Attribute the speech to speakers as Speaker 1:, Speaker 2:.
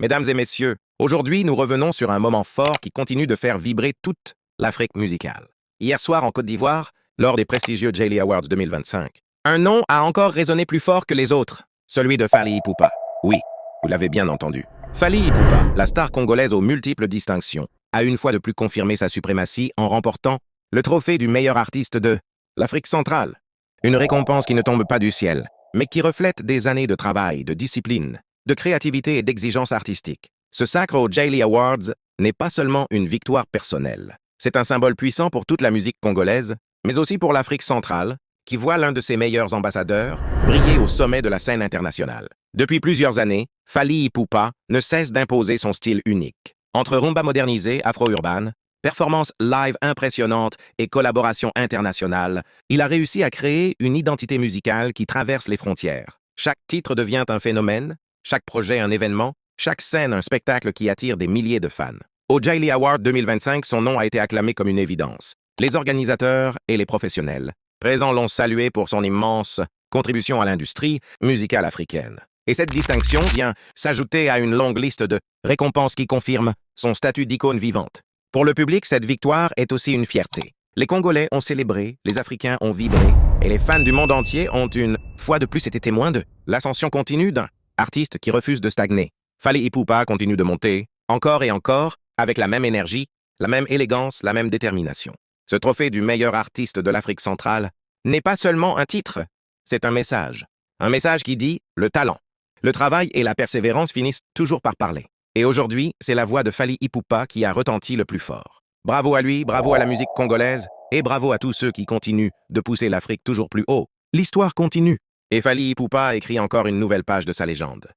Speaker 1: Mesdames et messieurs, aujourd'hui nous revenons sur un moment fort qui continue de faire vibrer toute l'Afrique musicale. Hier soir en Côte d'Ivoire, lors des prestigieux Jaili Awards 2025, un nom a encore résonné plus fort que les autres, celui de Fally Ipupa. Oui, vous l'avez bien entendu. Fally Ipupa, la star congolaise aux multiples distinctions, a une fois de plus confirmé sa suprématie en remportant le trophée du meilleur artiste de l'Afrique centrale. Une récompense qui ne tombe pas du ciel, mais qui reflète des années de travail, de discipline, de créativité et d'exigence artistique. Ce sacre aux Jaili Awards n'est pas seulement une victoire personnelle. C'est un symbole puissant pour toute la musique congolaise, mais aussi pour l'Afrique centrale, qui voit l'un de ses meilleurs ambassadeurs briller au sommet de la scène internationale. Depuis plusieurs années, Fally Ipupa ne cesse d'imposer son style unique. Entre rumba modernisée, afro-urbaine, performances live impressionnantes et collaborations internationales, il a réussi à créer une identité musicale qui traverse les frontières. Chaque titre devient un phénomène, chaque projet un événement, chaque scène un spectacle qui attire des milliers de fans. Au Jaili Award 2025, son nom a été acclamé comme une évidence. Les organisateurs et les professionnels présents l'ont salué pour son immense contribution à l'industrie musicale africaine. Et cette distinction vient s'ajouter à une longue liste de récompenses qui confirment son statut d'icône vivante. Pour le public, cette victoire est aussi une fierté. Les Congolais ont célébré, les Africains ont vibré, et les fans du monde entier ont une fois de plus été témoins de l'ascension continue d'un artiste qui refuse de stagner. Fally Ipupa continue de monter, encore et encore, avec la même énergie, la même élégance, la même détermination. Ce trophée du meilleur artiste de l'Afrique centrale n'est pas seulement un titre, c'est un message. Un message qui dit le talent. Le travail et la persévérance finissent toujours par parler. Et aujourd'hui, c'est la voix de Fally Ipupa qui a retenti le plus fort. Bravo à lui, bravo à la musique congolaise, et bravo à tous ceux qui continuent de pousser l'Afrique toujours plus haut. L'histoire continue, et Fally Ipupa écrit encore une nouvelle page de sa légende.